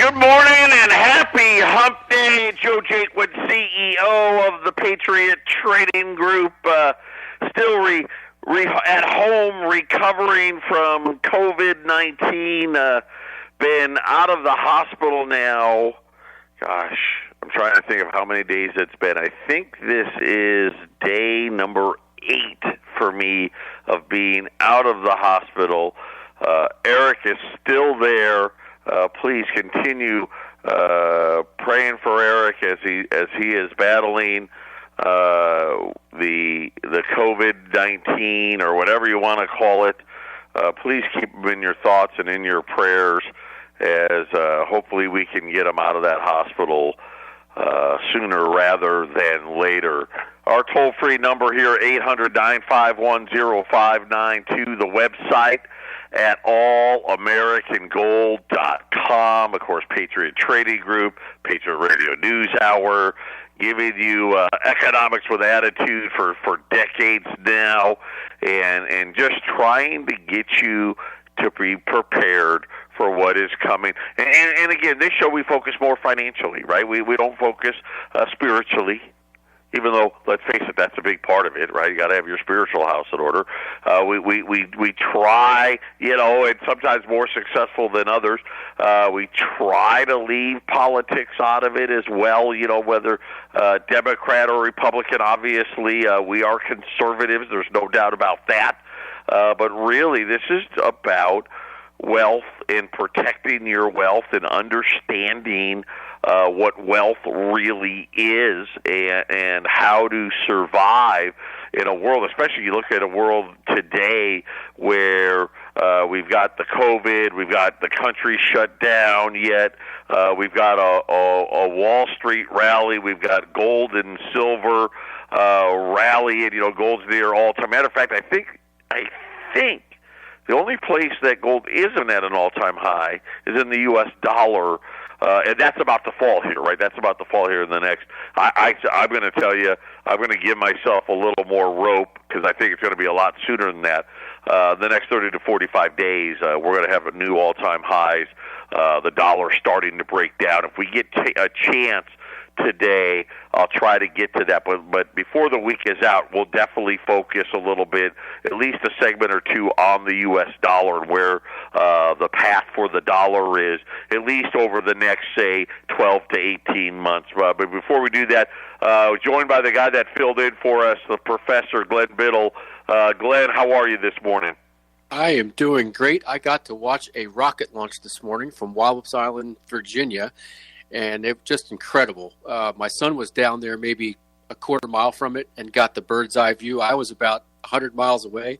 Good morning and happy hump day. Joe Jakewood, CEO of the Patriot Trading Group, still at home recovering from COVID-19. Been out of the hospital now. Gosh, I'm trying to think of how many days it's been. I think this is day number 8 for me of being out of the hospital. Eric is still there. Please continue praying for Eric as he is battling the COVID-19 or whatever you want to call it. Please keep him in your thoughts and in your prayers as hopefully we can get him out of that hospital sooner rather than later. Our toll-free number here, 800-951-0592, the website at allamericangold.com. Of course, Patriot Trading Group, Patriot Radio News Hour, giving you economics with attitude for decades now, and just trying to get you to be prepared for what is coming. And again, this show we focus more financially, right? We don't focus spiritually. Even though, let's face it, that's a big part of it, right? You got to have your spiritual house in order. We try, and sometimes more successful than others. We try to leave politics out of it as well. Whether Democrat or Republican. Obviously, we are conservatives. There's no doubt about that. But really, this is about wealth and protecting your wealth and understanding what wealth really is and how to survive in a world, especially you look at a world today where we've got the COVID, we've got the country shut down, yet we've got a Wall Street rally, we've got gold and silver rally, and gold's near all-time. Matter of fact, I think the only place that gold isn't at an all-time high is in the U.S. dollar. And that's about to fall here, right? That's about to fall here in the next. I'm going to tell you, I'm going to give myself a little more rope because I think it's going to be a lot sooner than that. The next 30 to 45 days, we're going to have a new all-time highs. The dollar starting to break down. If we get a chance today, I'll try to get to that. But before the week is out, we'll definitely focus a little bit, at least a segment or two, on the U.S. dollar and where the path for the dollar is, at least over the next, say, 12 to 18 months. But before we do that, joined by the guy that filled in for us, the Professor Glenn Biddle. Glenn, how are you this morning? I am doing great. I got to watch a rocket launch this morning from Wallops Island, Virginia, and it was just incredible. My son was down there maybe a quarter mile from it and got the bird's eye view. I was about 100 miles away,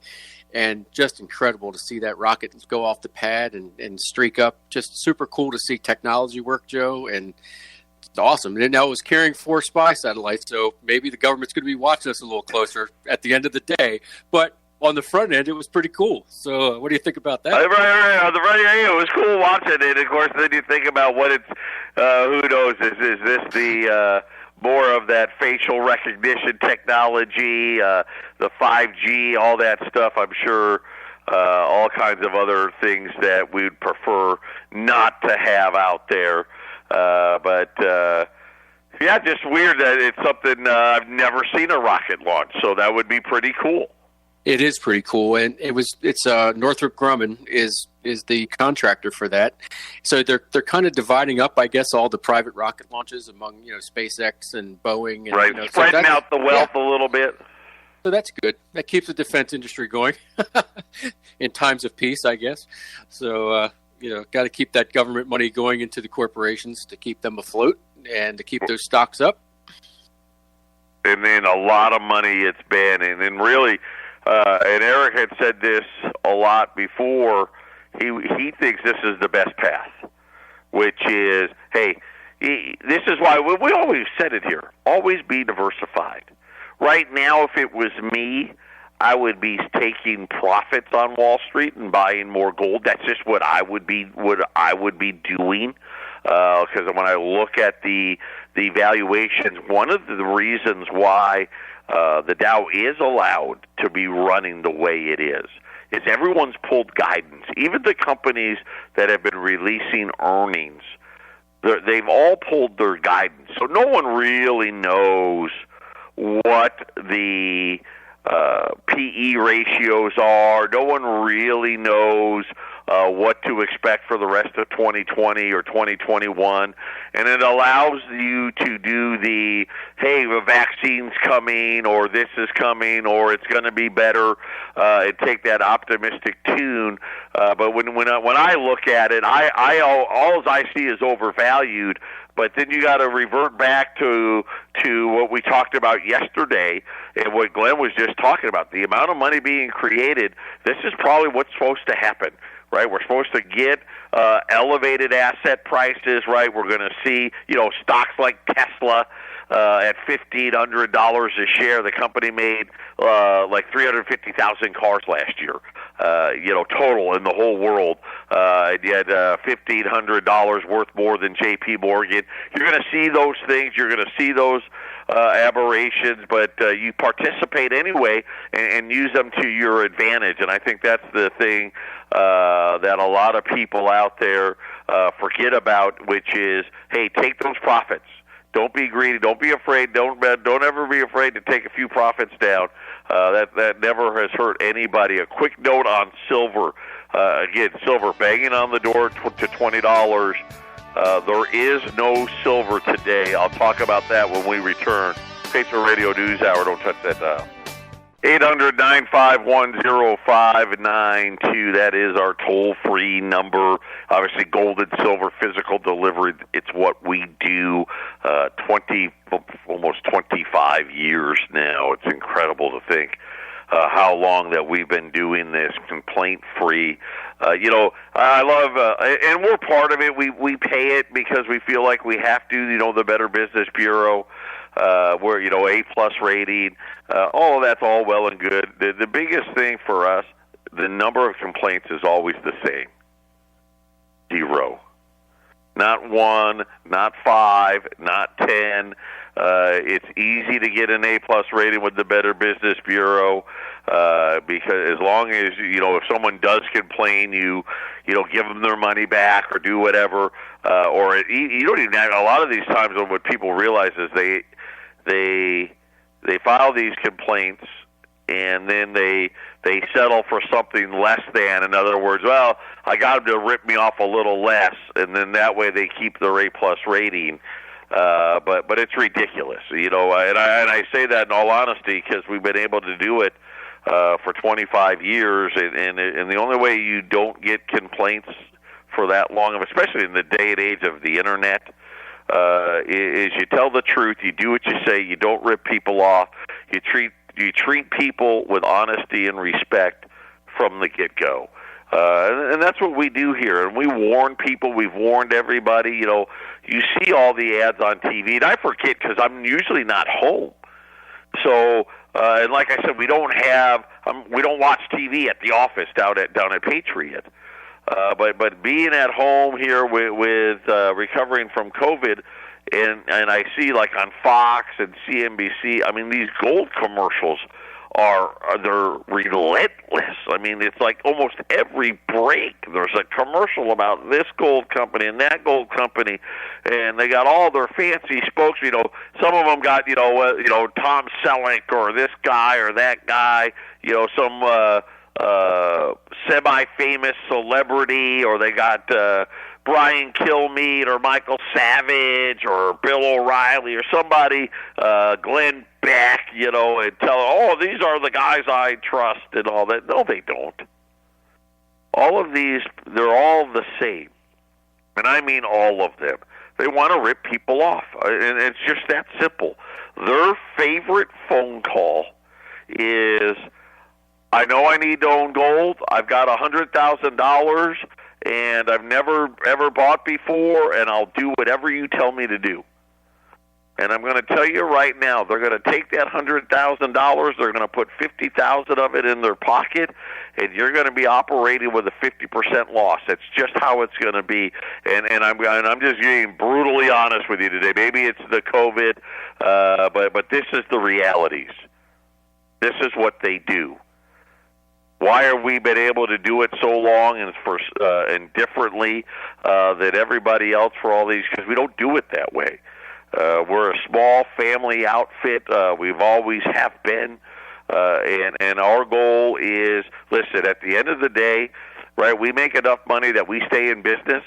and just incredible to see that rocket go off the pad and streak up. Just super cool to see technology work, Joe, and it's awesome. And now it was carrying 4 spy satellites, so maybe the government's going to be watching us a little closer at the end of the day. But on the front end, it was pretty cool. So what do you think about that? Right. On the front end, it was cool watching it. Of course, then you think about what it's, who knows, is this the more of that facial recognition technology, the 5G, all that stuff? I'm sure all kinds of other things that we'd prefer not to have out there. But yeah, just weird that it's something I've never seen a rocket launch, so that would be pretty cool. It is pretty cool, and it's Northrop Grumman is the contractor for that. So they're kind of dividing up, I guess, all the private rocket launches among SpaceX and Boeing, and, right? Spreading out the wealth a little bit. So that's good. That keeps the defense industry going in times of peace, I guess. So got to keep that government money going into the corporations to keep them afloat and to keep those stocks up. And then a lot of money it's been, and then really. And Eric had said this a lot before. He thinks this is the best path, which is, hey, this is why we always said it here. Always be diversified. Right now, if it was me, I would be taking profits on Wall Street and buying more gold. That's just what I would be doing. Because when I look at the valuations, one of the reasons why the Dow is allowed to be running the way it is everyone's pulled guidance. Even the companies that have been releasing earnings they've all pulled their guidance. So no one really knows what the PE ratios are. No one really knows what to expect for the rest of 2020 or 2021. And it allows you to do the, hey, the vaccine's coming, or this is coming, or it's going to be better, and take that optimistic tune. But when I look at it, all I see is overvalued. But then you got to revert back to what we talked about yesterday and what Glenn was just talking about. The amount of money being created, this is probably what's supposed to happen, right? We're supposed to get elevated asset prices, right? We're going to see, stocks like Tesla at $1,500 a share. The company made like 350,000 cars last year, total in the whole world. You had $1,500 worth more than J.P. Morgan. You're going to see those things. You're going to see those aberrations, but you participate anyway and use them to your advantage. And I think that's the thing that a lot of people out there forget about, which is, hey, take those profits. Don't be greedy. Don't be afraid. Don't ever be afraid to take a few profits down. That never has hurt anybody. A quick note on silver. Again, silver banging on the door to $20. There is no silver today. I'll talk about that when we return. Patriot Radio News Hour. Don't touch that dial. 800-951-0592. That is our toll-free number. Obviously, gold and silver physical delivery, it's what we do. Almost 25 years now. It's incredible to think how long that we've been doing this complaint-free. I love, and we're part of it. We pay it because we feel like we have to. The Better Business Bureau, where A+ rating. All of that's all well and good. The biggest thing for us, the number of complaints is always the same. 0. Not 1, not 5, not 10. It's easy to get an A+ rating with the Better Business Bureau because as long as if someone does complain, you give them their money back or do whatever, or you don't even have, a lot of these times what people realize is they file these complaints and then they settle for something less than. In other words, well, I got them to rip me off a little less, and then that way they keep their A+ rating. But it's ridiculous, and I say that in all honesty because we've been able to do it for 25 years, and the only way you don't get complaints for that long, especially in the day and age of the internet, is you tell the truth, you do what you say, you don't rip people off, you treat people with honesty and respect from the get-go. And that's what we do here. And we warn people. We've warned everybody. You see all the ads on TV, and I forget because I'm usually not home. So, and like I said, we don't watch TV at the office down at Patriot. But being at home here with recovering from COVID, and I see like on Fox and CNBC, I mean, these gold commercials they're relentless. I mean, it's like almost every break there's a commercial about this gold company and that gold company, and they got all their fancy spokes. Some of them got Tom Selleck or this guy or that guy. Some semi-famous celebrity, or they got Brian Kilmeade or Michael Savage or Bill O'Reilly or somebody, Glenn Beck, and tell, these are the guys I trust and all that. No, they don't. All of these, they're all the same. And I mean all of them. They want to rip people off. And it's just that simple. Their favorite phone call is, I know I need to own gold. I've got $100,000, and I've never, ever bought before, and I'll do whatever you tell me to do. And I'm going to tell you right now, they're going to take that $100,000, they're going to put $50,000 of it in their pocket, and you're going to be operating with a 50% loss. That's just how it's going to be. And I'm just being brutally honest with you today. Maybe it's the COVID, but this is the realities. This is what they do. Why have we been able to do it so long and differently than everybody else for all these? Because we don't do it that way. We're a small family outfit. We've always have been. And our goal is, listen, at the end of the day, right, we make enough money that we stay in business.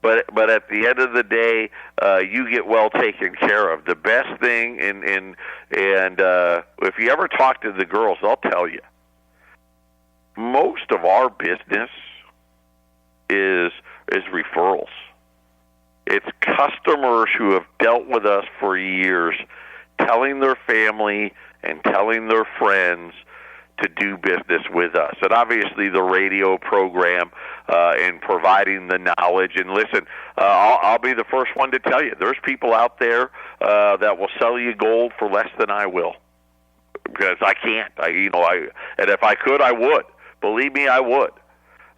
But at the end of the day, you get well taken care of. The best thing, and if you ever talk to the girls, they'll tell you, most of our business is referrals. It's customers who have dealt with us for years, telling their family and telling their friends to do business with us. And obviously the radio program and providing the knowledge. And listen, I'll be the first one to tell you, there's people out there that will sell you gold for less than I will. Because I can't. And if I could, I would. Believe me, I would.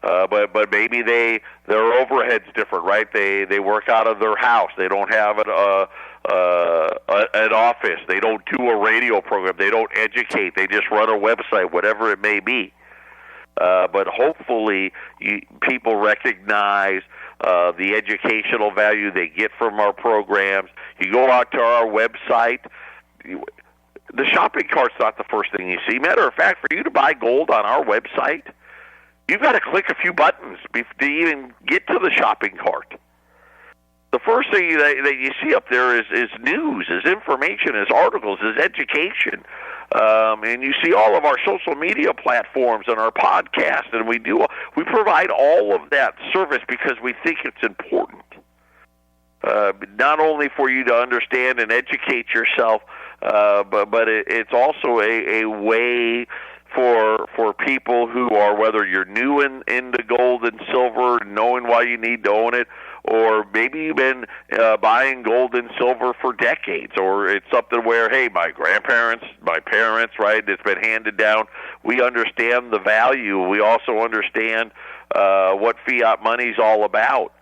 But maybe their overhead's different, right? They work out of their house. They don't have an office. They don't do a radio program. They don't educate. They just run a website, whatever it may be. But hopefully people recognize the educational value they get from our programs. You go out to our website, the shopping cart's not the first thing you see. Matter of fact, for you to buy gold on our website, you've got to click a few buttons to even get to the shopping cart. The first thing that you see up there is news, is information, is articles, is education. And you see all of our social media platforms and our podcast, and we provide all of that service because we think it's important. Not only for you to understand and educate yourself, but it's also a way for people who are, whether you're new into gold and silver, knowing why you need to own it, or maybe you've been buying gold and silver for decades, or it's something where, hey, my grandparents, my parents, right, it's been handed down. We understand the value. We also understand what fiat money's all about.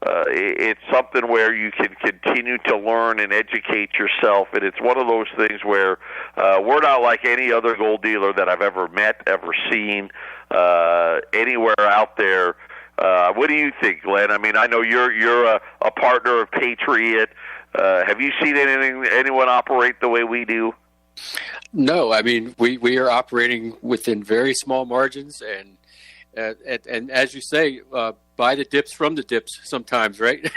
It's something where you can continue to learn and educate yourself, and it's one of those things where we're not like any other gold dealer that I've ever met, ever seen, anywhere out there. What do you think, Glenn? I mean, I know you're a partner of Patriot. Have you seen anyone operate the way we do? No, I mean, we are operating within very small margins, and as you say, buy the dips from the dips sometimes, right?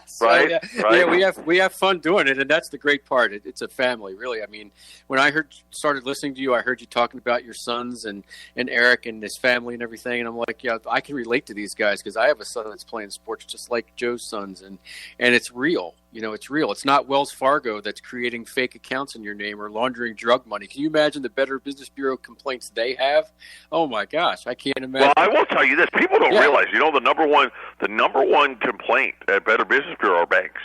So, right. Yeah, we have fun doing it, and that's the great part. It's a family, really. I mean, when I started listening to you, I heard you talking about your sons and Eric and his family and everything, and I'm like, yeah, I can relate to these guys because I have a son that's playing sports just like Joe's sons, and it's real. It's real. It's not Wells Fargo that's creating fake accounts in your name or laundering drug money. Can you imagine the Better Business Bureau complaints they have? Oh my gosh, I can't imagine. Well, I will tell you this: people don't realize. The number one complaint at Better Business Bureau are banks.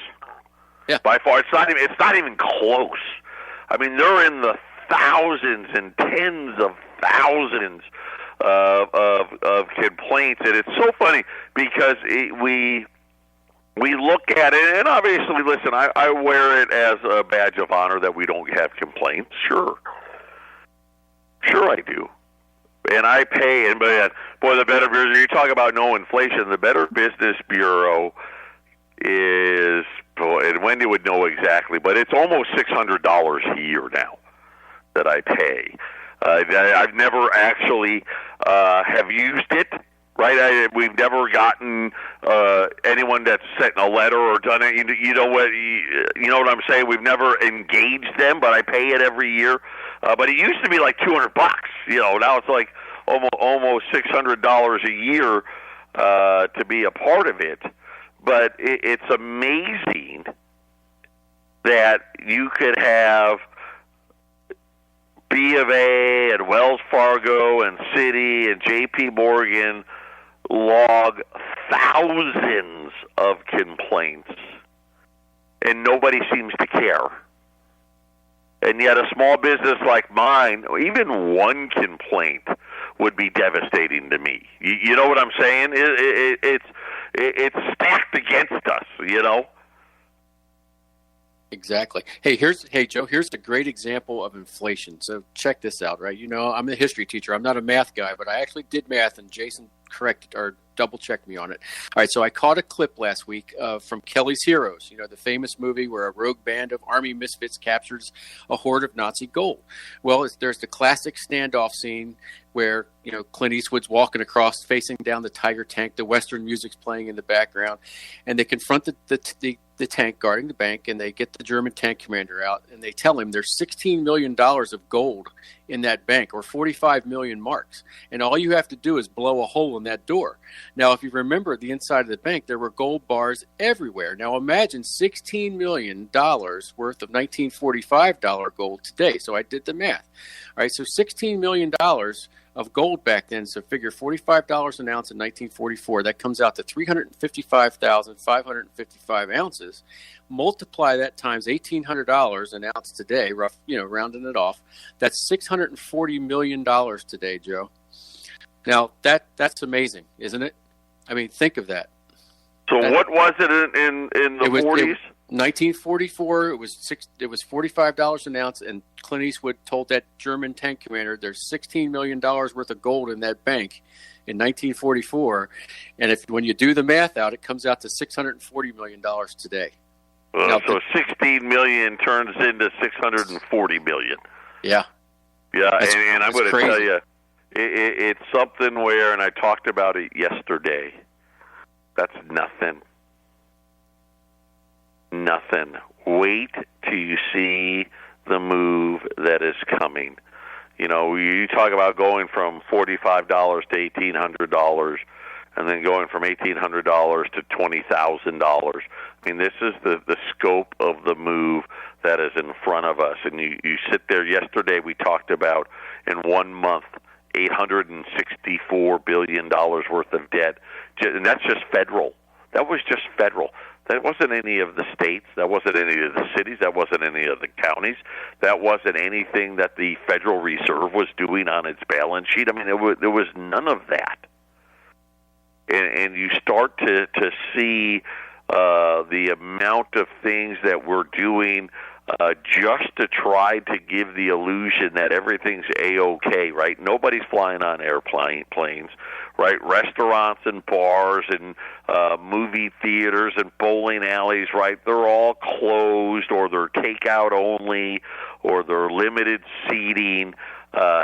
Yeah, by far, it's not even close. I mean, they're in the thousands and tens of thousands of complaints, and it's so funny because we look at it, and obviously, listen, I wear it as a badge of honor that we don't have complaints. Sure I do. And I pay, and boy, the Better Business, you talk about no inflation, the Better Business Bureau is, boy, and Wendy would know exactly, but it's almost $600 a year now that I pay. I've never actually have used it. Right, we've never gotten anyone that's sent a letter or done it. You know what I'm saying. We've never engaged them, but I pay it every year. But it used to be like $200. Now it's like almost $600 a year to be a part of it. But it's amazing that you could have B of A and Wells Fargo and Citi and J.P. Morgan log thousands of complaints, and nobody seems to care. And yet a small business like mine, even one complaint would be devastating to me. You know what I'm saying? It's stacked against us, Exactly. Hey Joe, here's a great example of inflation. So check this out, right? You know, I'm a history teacher. I'm not a math guy, but I actually did math, and Jason corrected or double checked me on it. All right, so I caught a clip last week from Kelly's Heroes, you know, the famous movie where a rogue band of army misfits captures a hoard of Nazi gold. Well, there's the classic standoff scene where, you know, Clint Eastwood's walking across, facing down the Tiger tank. The Western music's playing in the background, and they confront the tank guarding the bank, and they get the German tank commander out, and they tell him there's $16 million of gold in that bank, or 45 million marks, and all you have to do is blow a hole in that door. Now, if you remember the inside of the bank, there were gold bars everywhere. Now, imagine $16 million worth of 1945 gold today. So I did the math. All right, so $16 million of gold back then, so figure $45 an ounce in 1944, that comes out to 355,555 ounces. Multiply that times $1,800 an ounce today, rough, you know, rounding it off. That's $640 million today, Joe. Now that's amazing, isn't it? I mean, think of that. So what was it in the 40s? 1944. It was $45 an ounce, and Clint Eastwood told that German tank commander there's $16 million worth of gold in that bank in 1944, and when you do the math out, it comes out to $640 million today. So 16 million turns into 640 million. Yeah. Yeah, and I'm going to tell you, it's something where, and I talked about it yesterday, that's nothing. Nothing. Wait till you see the move that is coming. You know, you talk about going from $45 to $1,800, and then going from $1,800 to $20,000. I mean, this is the scope of the move that is in front of us. And you sit there. Yesterday we talked about, in 1 month, $864 billion worth of debt. And that's just federal. That was just federal. That wasn't any of the states. That wasn't any of the cities. That wasn't any of the counties. That wasn't anything that the Federal Reserve was doing on its balance sheet. I mean, there was none of that. And you start to see the amount of things that we're doing just to try to give the illusion that everything's A-OK, right? Nobody's flying on airplanes, right? Restaurants and bars and movie theaters and bowling alleys, right? They're all closed, or they're takeout only, or they're limited seating.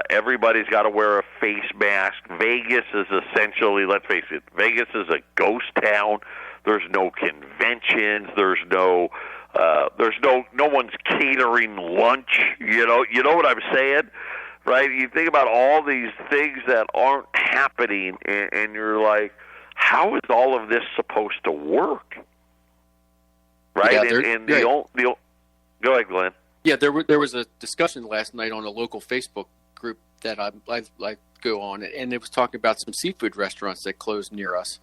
Everybody's got to wear a face mask. Vegas is essentially, let's face it, Vegas is a ghost town. There's no conventions. There's no one's catering lunch. You know what I'm saying, right? You think about all these things that aren't happening, and you're like, how is all of this supposed to work, right? Yeah, go ahead, Glenn. Yeah, there was a discussion last night on a local Facebook group that I go on, and it was talking about some seafood restaurants that closed near us.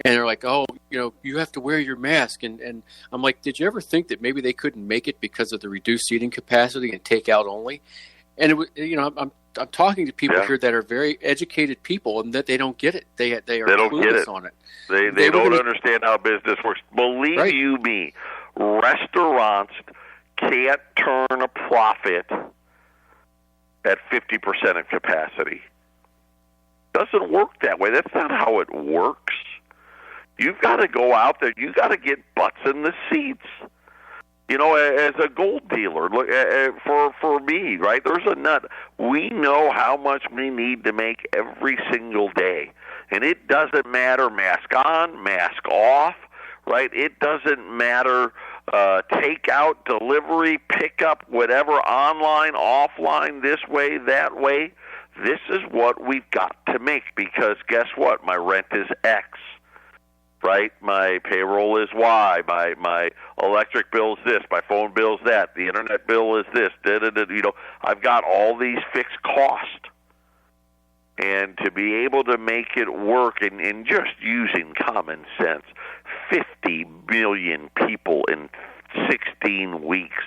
And they're like, oh, you know, you have to wear your mask. And I'm like, did you ever think that maybe they couldn't make it because of the reduced seating capacity and takeout only? And it was, you know, I'm talking to people here that are very educated people, and that they don't get it. They are clueless on it. They don't understand how business works. Believe you me, restaurants can't turn a profit at 50% of capacity. Doesn't work that way. That's not how it works. You've got to go out there. You've got to get butts in the seats. You know, as a gold dealer, look, for me, right, there's a nut. We know how much we need to make every single day. And it doesn't matter mask on, mask off, right? It doesn't matter takeout, delivery, pickup, whatever, online, offline, this way, that way. This is what we've got to make, because guess what? My rent is X. Right, my payroll is Y, my electric bill is this, my phone bill is that, the internet bill is this. You know, I've got all these fixed costs, and to be able to make it work, and just using common sense, 50 million people in 16 weeks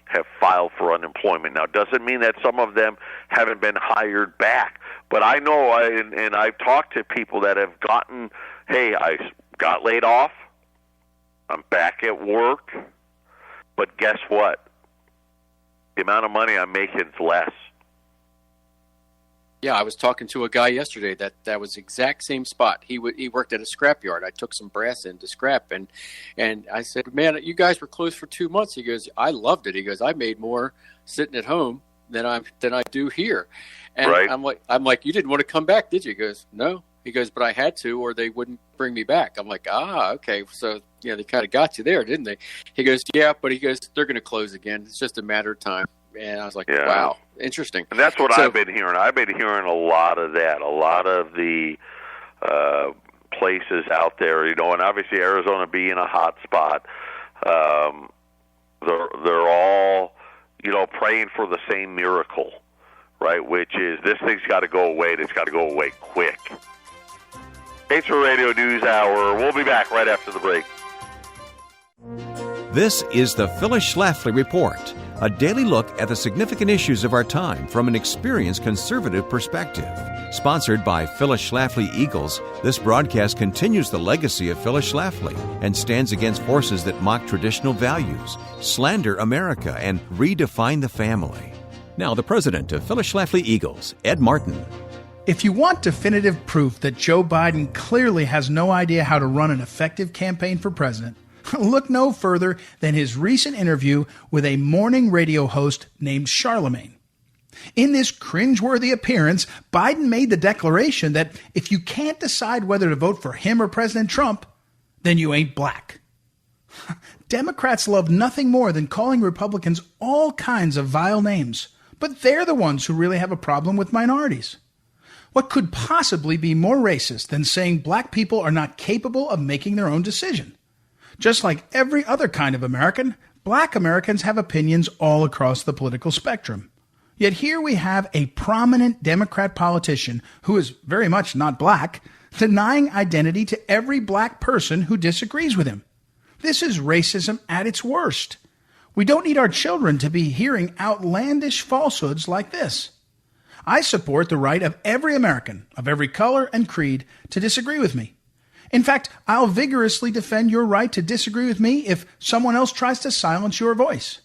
have filed for unemployment. Now, it doesn't mean that some of them haven't been hired back, but I know, and I've talked to people that have gotten, hey, I got laid off, I'm back at work, But guess what? The amount of money I'm making is less. Yeah, I was talking to a guy yesterday that was exact same spot. He worked at a scrapyard. I took some brass in to scrap, and I said, "Man, you guys were closed for 2 months." He goes, "I loved it." He goes, "I made more sitting at home than I do here." And right. I'm like, "You didn't want to come back, did you?" He goes, "No." He goes, "But I had to, or they wouldn't bring me back." I'm like, okay. So they kind of got you there, didn't they? He goes, "Yeah," but he goes, "They're going to close again. It's just a matter of time." And I was like, wow, interesting. And that's what I've been hearing. I've been hearing a lot of that. A lot of the places out there, and obviously Arizona being a hot spot, they're all, praying for the same miracle, right? Which is this thing's got to go away. It's got to go away quick. Patriot Radio News Hour. We'll be back right after the break. This is the Phyllis Schlafly Report, a daily look at the significant issues of our time from an experienced conservative perspective. Sponsored by Phyllis Schlafly Eagles, this broadcast continues the legacy of Phyllis Schlafly and stands against forces that mock traditional values, slander America, and redefine the family. Now, the president of Phyllis Schlafly Eagles, Ed Martin. If you want definitive proof that Joe Biden clearly has no idea how to run an effective campaign for president, look no further than his recent interview with a morning radio host named Charlemagne. In this cringeworthy appearance, Biden made the declaration that if you can't decide whether to vote for him or President Trump, then you ain't black. Democrats love nothing more than calling Republicans all kinds of vile names, but they're the ones who really have a problem with minorities. What could possibly be more racist than saying black people are not capable of making their own decision? Just like every other kind of American, black Americans have opinions all across the political spectrum. Yet here we have a prominent Democrat politician who is very much not black, denying identity to every black person who disagrees with him. This is racism at its worst. We don't need our children to be hearing outlandish falsehoods like this. I support the right of every American, of every color and creed, to disagree with me. In fact, I'll vigorously defend your right to disagree with me if someone else tries to silence your voice.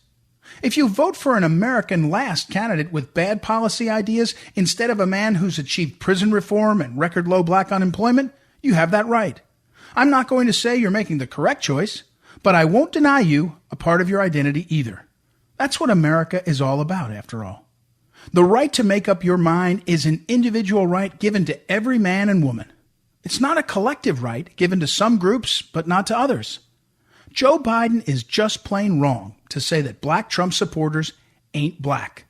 If you vote for an American last candidate with bad policy ideas instead of a man who's achieved prison reform and record low black unemployment, you have that right. I'm not going to say you're making the correct choice, but I won't deny you a part of your identity either. That's what America is all about, after all. The right to make up your mind is an individual right given to every man and woman. It's not a collective right given to some groups, but not to others. Joe Biden is just plain wrong to say that black Trump supporters ain't black.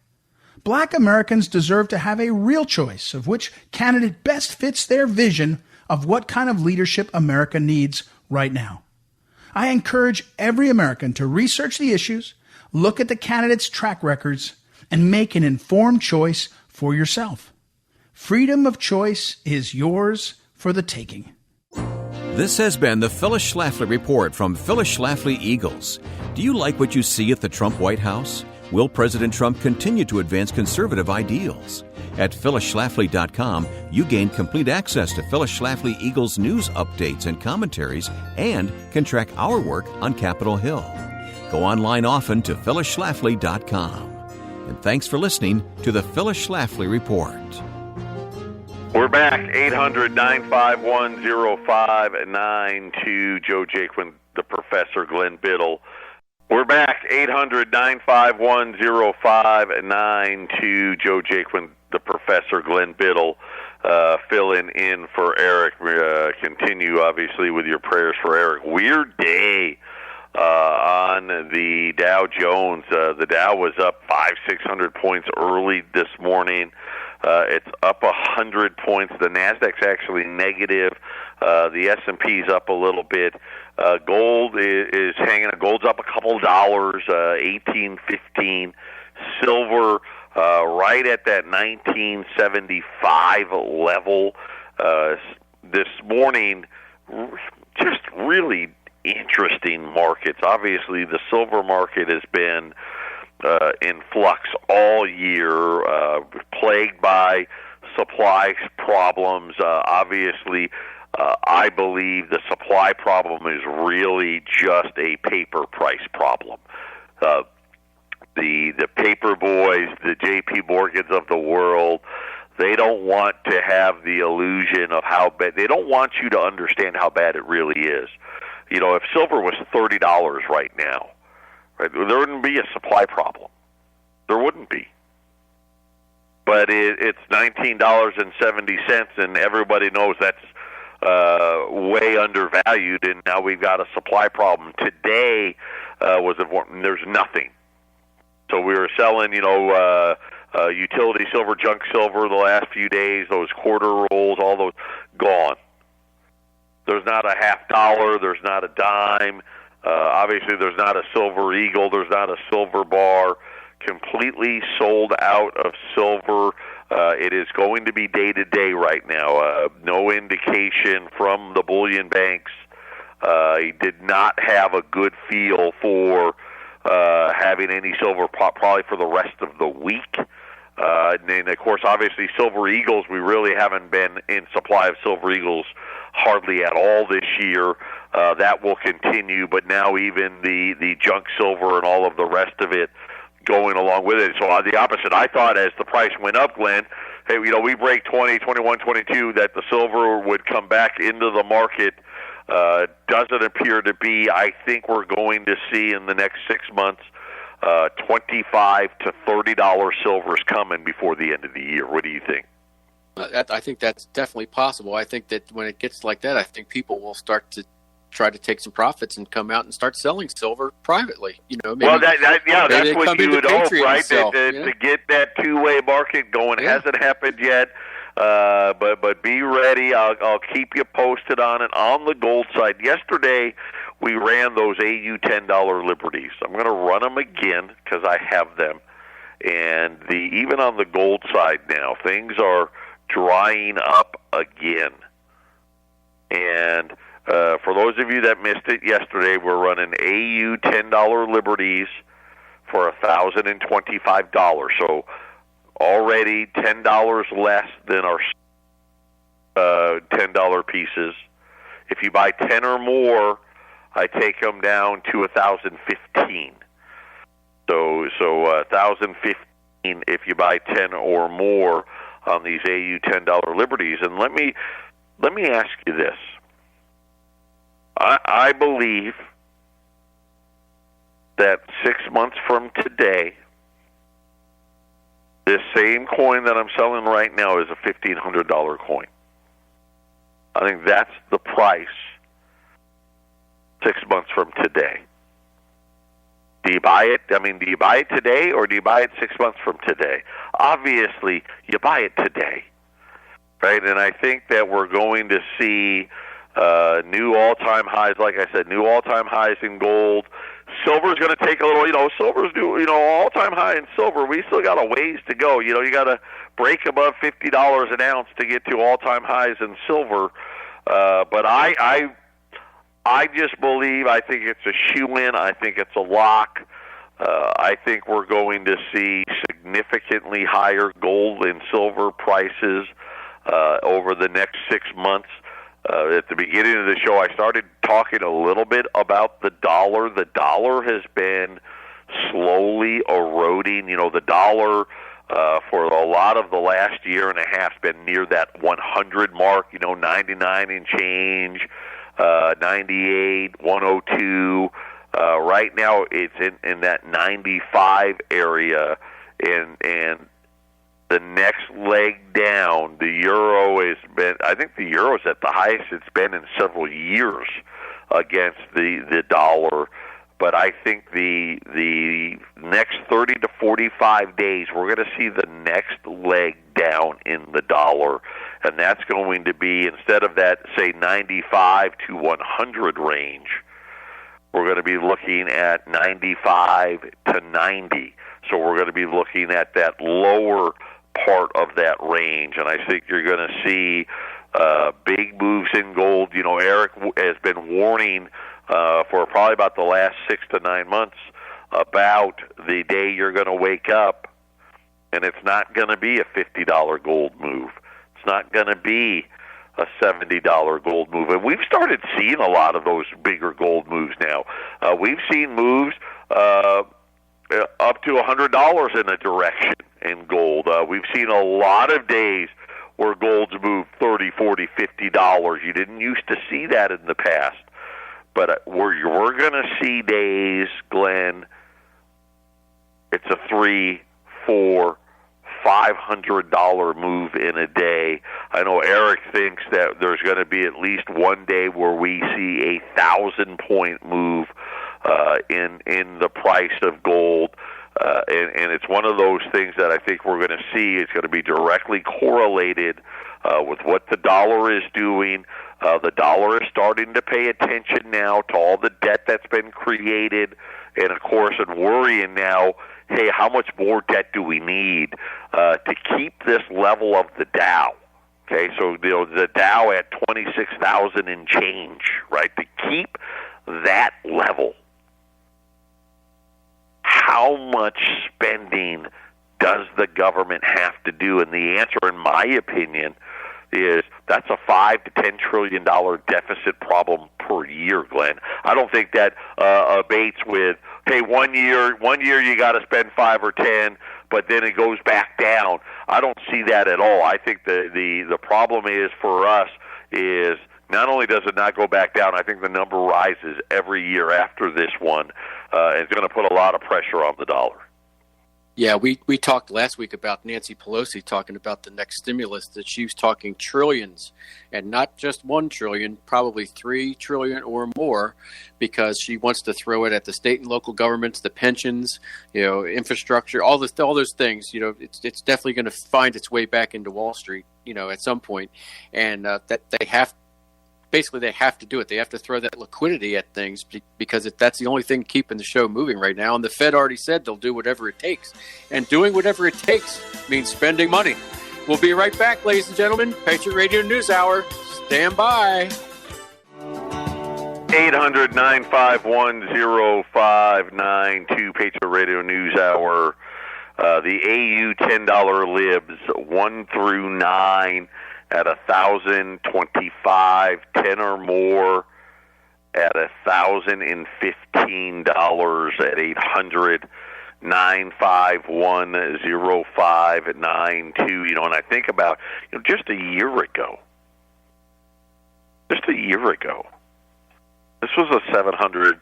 Black Americans deserve to have a real choice of which candidate best fits their vision of what kind of leadership America needs right now. I encourage every American to research the issues, look at the candidates' track records, and make an informed choice for yourself. Freedom of choice is yours for the taking. This has been the Phyllis Schlafly Report from Phyllis Schlafly Eagles. Do you like what you see at the Trump White House? Will President Trump continue to advance conservative ideals? At phyllisschlafly.com, you gain complete access to Phyllis Schlafly Eagles news updates and commentaries and can track our work on Capitol Hill. Go online often to phyllisschlafly.com. And thanks for listening to the Phyllis Schlafly Report. We're back, 800-951-0592. Joe Jaquin, the Professor, Glenn Biddle. We're back, 800-951-0592. Joe Jaquin, the Professor, Glenn Biddle, filling in for Eric. Continue, obviously, with your prayers for Eric. Weird day on the Dow Jones. The Dow was up 500-600 points early this morning. It's up 100 points. The Nasdaq's actually negative. The S&P's up a little bit. Gold is hanging. Gold's up a couple dollars, $18.15. Silver right at that 1975 level. This morning, just really interesting markets. Obviously, the silver market has been in flux all year, plagued by supply problems. Obviously, I believe the supply problem is really just a paper price problem. the paper boys, the J.P. Morgans of the world. They don't want to have the illusion of how bad. They don't want you to understand how bad it really is. If silver was $30 right now, right, there wouldn't be a supply problem. There wouldn't be. But it's $19.70, and everybody knows that's way undervalued, and now we've got a supply problem. Today there's nothing. So we were selling, utility silver, junk silver the last few days, those quarter rolls, all those, gone. There's not a $0.50, there's not a dime. Obviously, there's not a silver eagle, there's not a silver bar. Completely sold out of silver. It is going to be day-to-day right now. No indication from the bullion banks. He did not have a good feel for having any silver probably for the rest of the week. And then, of course, obviously, silver eagles, we really haven't been in supply of silver eagles hardly at all this year. That will continue, but now even the junk silver and all of the rest of it going along with it. So the opposite. I thought as the price went up, Glenn, hey, we break 20, 21, 22, that the silver would come back into the market. Doesn't appear to be. I think we're going to see in the next 6 months $25 to $30 silvers coming before the end of the year. What do you think? I think that's definitely possible. I think that when it gets like that, I think people will start to try to take some profits and come out and start selling silver privately. Maybe, well, that's what you would hope, right? To get that two-way market going. Hasn't happened yet, but be ready. I'll keep you posted on it. On the gold side, yesterday we ran those AU $10 liberties. I'm going to run them again because I have them. And even on the gold side now, things are drying up again. And for those of you that missed it yesterday, we're running AU $10 liberties for $1,025. So already $10 less than our $10 pieces. If you buy 10 or more, I take them down to $1,015. So $1,015 if you buy 10 or more on these AU $10 liberties. And let me ask you this. I believe that 6 months from today, this same coin that I'm selling right now is a $1,500 coin. I think that's the price 6 months from today. Do you buy it? Do you buy it today or do you buy it 6 months from today? Obviously, you buy it today, right? And I think that we're going to see new all-time highs, like I said, new all-time highs in gold. Silver's going to take a little, silver's all-time high in silver. We still got a ways to go. You got to break above $50 an ounce to get to all-time highs in silver. But I just believe, I think it's a shoe-in. I think it's a lock. I think we're going to see significantly higher gold and silver prices over the next 6 months. At the beginning of the show, I started talking a little bit about the dollar. The dollar has been slowly eroding. The dollar for a lot of the last year and a half has been near that 100 mark, 99 and change, 98, 102. Right now it's in that 95 area, and the next leg down, the euro has been, I think the euro is at the highest it's been in several years against the dollar. But I think the next 30 to 45 days, we're going to see the next leg down in the dollar. And that's going to be, instead of that, say, 95 to 100 range, we're going to be looking at 95 to 90. So we're going to be looking at that lower part of that range, and I think you're going to see big moves in gold. Eric has been warning for probably about the last 6 to 9 months about the day you're going to wake up, and it's not going to be a $50 gold move. It's not going to be a $70 gold move, and we've started seeing a lot of those bigger gold moves now. We've seen moves up to $100 in a direction in gold. We've seen a lot of days where gold's moved $30, $40, $50. You didn't used to see that in the past. But we're going to see days, Glenn, it's a $300, $400, $500 move in a day. I know Eric thinks that there's going to be at least one day where we see a 1,000-point move in the price of gold. And it's one of those things that I think we're going to see. It's going to be directly correlated with what the dollar is doing. The dollar is starting to pay attention now to all the debt that's been created, and of course, and worrying now, hey, how much more debt do we need to keep this level of the Dow? Okay, so the Dow at 26,000 and change, right? To keep that level, how much spending does the government have to do? And the answer, in my opinion, is that's a $5 to $10 trillion deficit problem per year, Glenn. I don't think that abates with, hey, one year you got to spend 5 or 10, but then it goes back down. I don't see that at all. I think the problem is for us is not only does it not go back down, I think the number rises every year after this one. It's going to put a lot of pressure on the dollar. Yeah, we talked last week about Nancy Pelosi talking about the next stimulus, that she was talking trillions, and not just 1 trillion, probably 3 trillion or more, because she wants to throw it at the state and local governments, the pensions, infrastructure, all those things. It's definitely going to find its way back into Wall Street, at some point, and that they have to do it. They have to throw that liquidity at things because that's the only thing keeping the show moving right now. And the Fed already said they'll do whatever it takes. And doing whatever it takes means spending money. We'll be right back, ladies and gentlemen. Patriot Radio News Hour. Stand by. 800-951-0592, Patriot Radio News Hour. The AU $10 libs, 1 through 9. At $1,025, 10 or more at $1,015 at 800-951-0592. And I think about just a year ago, this was a $700,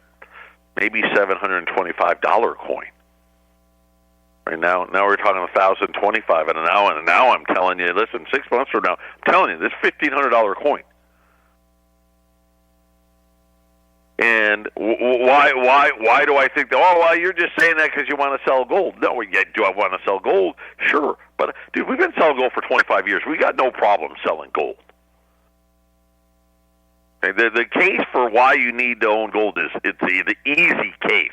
maybe $725 coin. Right now we're talking $1,025, and now I'm telling you, listen, 6 months from now, I'm telling you, this $1,500 coin. And why do I think that? Oh, well, you're just saying that because you want to sell gold. No, do I want to sell gold? Sure, but dude, we've been selling gold for 25 years. We got no problem selling gold. Okay, the case for why you need to own gold is it's the easy case.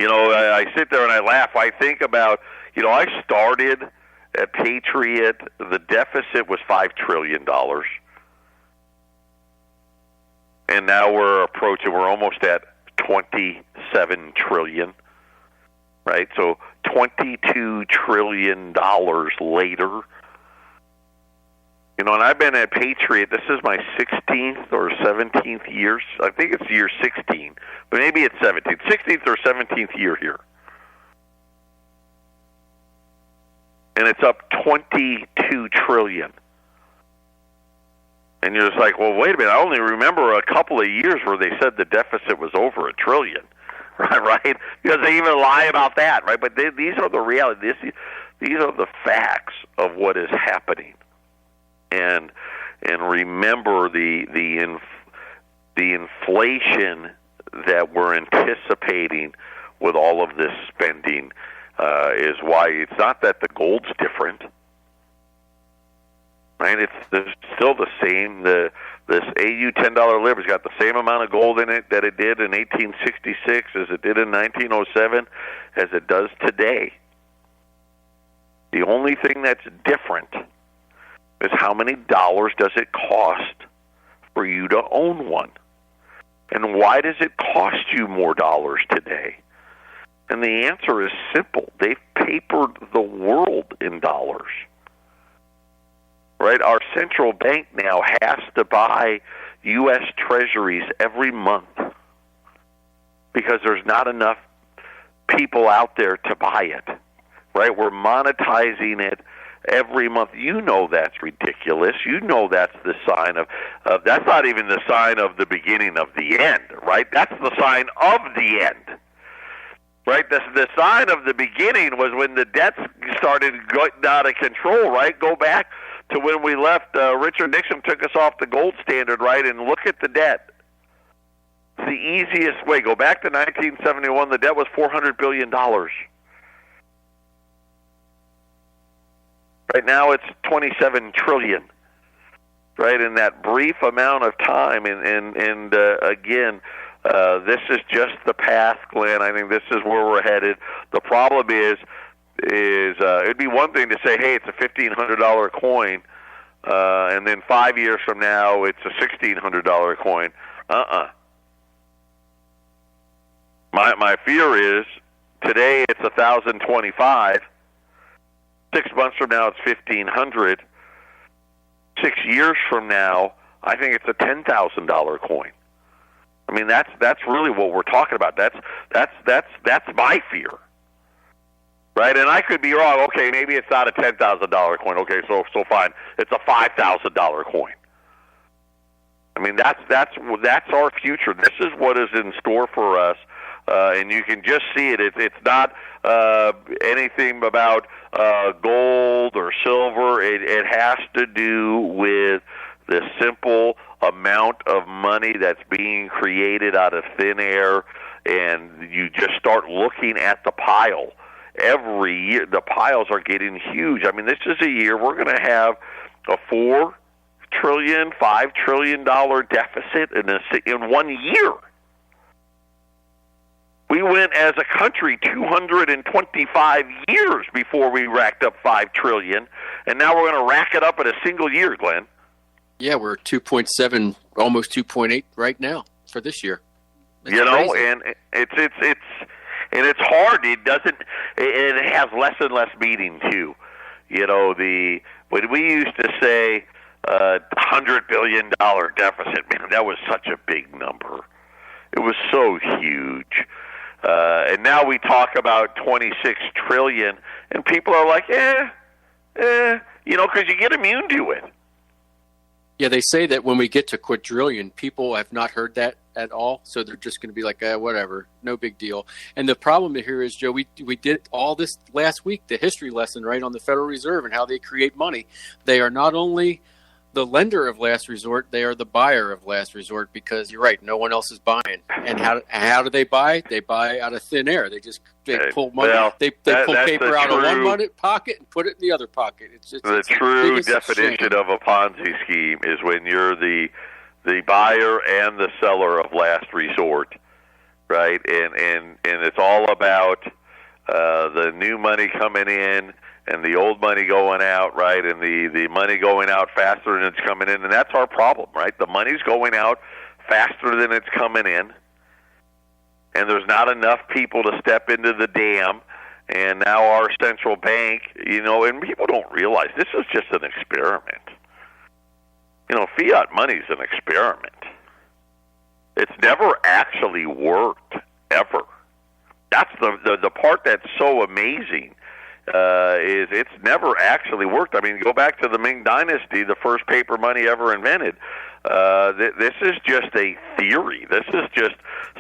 I sit there and I laugh. I think about, I started at Patriot. The deficit was $5 trillion. And now we're almost at $27 trillion, right? So $22 trillion later. And I've been at Patriot, this is my 16th or 17th year. I think it's year 16, but maybe it's 17th. 16th or 17th year here. And it's up $22 trillion. And you're just like, well, wait a minute. I only remember a couple of years where they said the deficit was over $1 trillion, right? Because they even lie about that, right? But these are the reality. These are the facts of what is happening. And remember the inflation that we're anticipating with all of this spending is why it's not that the gold's different, right? It's still the same. This AU $10 lib has got the same amount of gold in it that it did in 1866 as it did in 1907 as it does today. The only thing that's different is how many dollars does it cost for you to own one? And why does it cost you more dollars today? And the answer is simple. They've papered the world in dollars. Right? Our central bank now has to buy U.S. treasuries every month because there's not enough people out there to buy it, right? We're monetizing it every month. You know that's ridiculous. You know that's the sign of that's not even the sign of the beginning of the end, right? That's the sign of the end, right? The sign of the beginning was when the debts started getting out of control, right? Go back to when we left. Richard Nixon took us off the gold standard, right? And look at the debt. It's the easiest way. Go back to 1971. The debt was $400 billion. Right now it's $27 trillion. Right, in that brief amount of time, and again, this is just the path, Glenn. I think this is where we're headed. The problem is it'd be one thing to say, hey, it's a $1,500 coin, and then 5 years from now it's a $1,600 coin. My fear is today it's 1,025. 6 months from now it's 1,500. 6 years from now, I think it's a $10,000 coin. I mean, that's really what we're talking about. That's my fear, right? And I could be wrong. Okay, maybe it's not a $10,000 coin. Okay, so fine, it's a $5,000 coin. I mean, that's our future. This is what is in store for us, and you can just see it. It's not anything about gold or silver. It has to do with the simple amount of money that's being created out of thin air, and you just start looking at the pile. Every year, the piles are getting huge. I mean, this is a year we're going to have a $4 trillion, $5 trillion deficit in 1 year. We went as a country 225 years before we racked up $5 trillion, and now we're going to rack it up in a single year, Glenn. Yeah, we're 2.7, almost 2.8 right now for this year. It's crazy. And it's hard. It has less and less meaning too. When we used to say $100 billion deficit, man, that was such a big number. It was so huge. And now we talk about 26 trillion, and people are like, because you get immune to it. Yeah, they say that when we get to quadrillion, people have not heard that at all, so they're just going to be like, whatever, no big deal. And the problem here is, Joe, we did all this last week, the history lesson, right, on the Federal Reserve and how they create money. They are not only the lender of last resort, they are the buyer of last resort, because you're right, no one else is buying. And how do they buy? They buy out of thin air. They pull money. Well, they pull paper out of one pocket and put it in the other pocket. It's the true definition of a Ponzi scheme is when you're the buyer and the seller of last resort, right? And it's all about the new money coming in and the old money going out, right? And the money going out faster than it's coming in. And that's our problem, right? The money's going out faster than it's coming in. And there's not enough people to step into the dam. And now our central bank, and people don't realize this is just an experiment. Fiat money's an experiment. It's never actually worked, ever. That's the part that's so amazing. Is it's never actually worked. I mean, go back to the Ming Dynasty, the first paper money ever invented. This is just a theory. This is just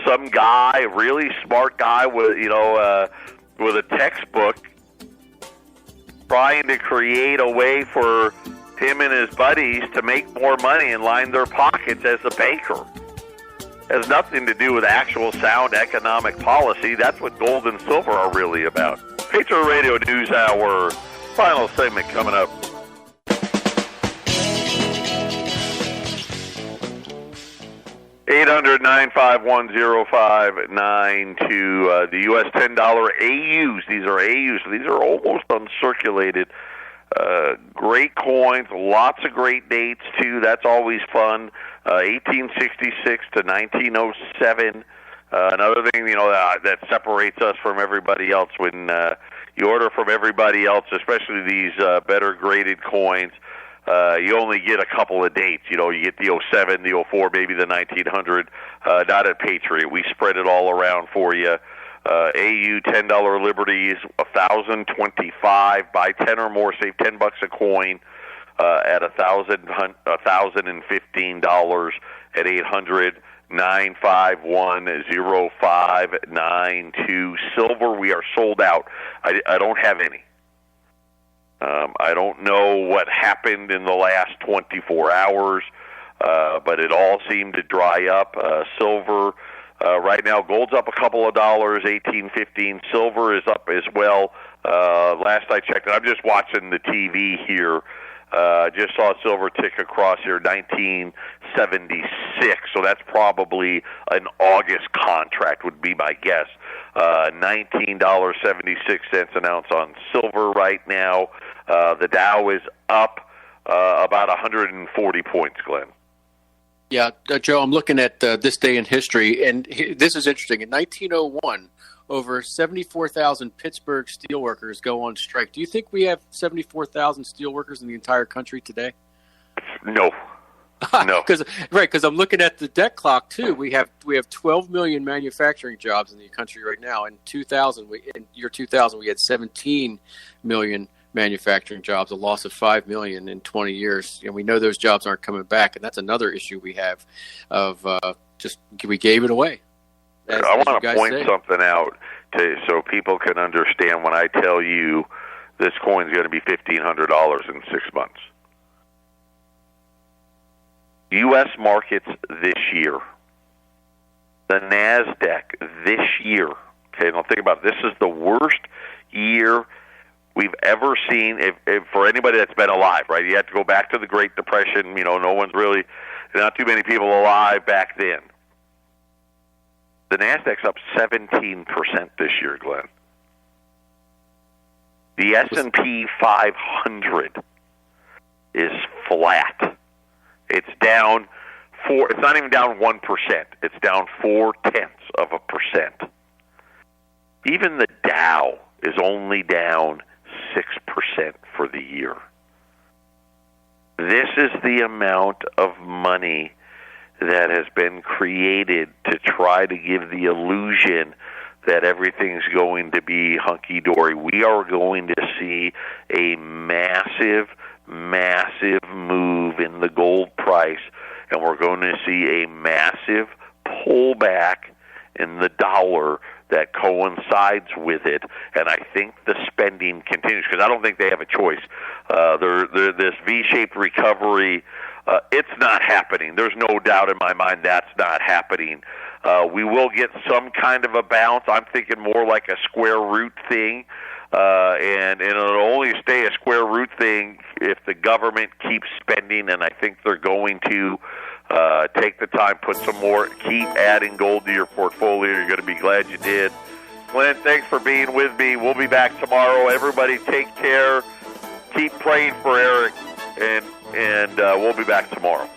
some guy, really smart guy with a textbook, trying to create a way for him and his buddies to make more money and line their pockets as a banker. It has nothing to do with actual sound economic policy. That's what gold and silver are really about. Patriot Radio News Hour, final segment coming up. $800-951-0592. The U.S. $10 AUs. These are AUs. These are almost uncirculated. Great coins. Lots of great dates, too. That's always fun. 1866 to 1907. Another thing, that separates us from everybody else when you order from everybody else, especially these better graded coins, you only get a couple of dates. You get the 07, the 04, maybe the 1900. Not at Patriot. We spread it all around for you. AU $10 Liberties, 1,025. Buy 10 or more, save $10 a coin at $1,015 at 800-951-0592. Silver, we are sold out. I don't have any. I don't know what happened in the last 24 hours, but it all seemed to dry up. Silver, right now, gold's up a couple of dollars, 18.15. Silver is up as well. Last I checked, I'm just watching the TV here. Just saw silver tick across here, 1976. So that's probably an August contract, would be my guess. $19.76 an ounce on silver right now. The Dow is up about 140 points, Glenn. Yeah, Joe, I'm looking at this day in history, and this is interesting. In 1901, over 74,000 Pittsburgh steelworkers go on strike. Do you think we have 74,000 steelworkers in the entire country today? No. No. Because I'm looking at the debt clock too. We have 12 million manufacturing jobs in the country right now. In year 2000, we had 17 million manufacturing jobs, a loss of 5 million in 20 years. And we know those jobs aren't coming back, and that's another issue we have of we gave it away. I want to point something out so people can understand when I tell you this coin's going to be $1,500 in 6 months. U.S. markets this year, the NASDAQ this year, okay, now think about it, this is the worst year we've ever seen if for anybody that's been alive, right? You have to go back to the Great Depression. Not too many people alive back then. The NASDAQ's up 17% this year, Glenn. The S&P 500 is flat. It's down it's not even down 1%. It's down 0.4%. Even the Dow is only down 6% for the year. This is the amount of money that has been created to try to give the illusion that everything's going to be hunky-dory. We are going to see a massive move in the gold price, and we're going to see a massive pullback in the dollar that coincides with it, and I think the spending continues, because I don't think they have a choice. This V-shaped recovery, it's not happening. There's no doubt in my mind that's not happening. We will get some kind of a bounce. I'm thinking more like a square root thing, and it'll only stay a square root thing if the government keeps spending, and I think they're going to take the time, put some more, keep adding gold to your portfolio. You're going to be glad you did. Glenn, thanks for being with me. We'll be back tomorrow. Everybody take care. Keep praying for Eric, and we'll be back tomorrow.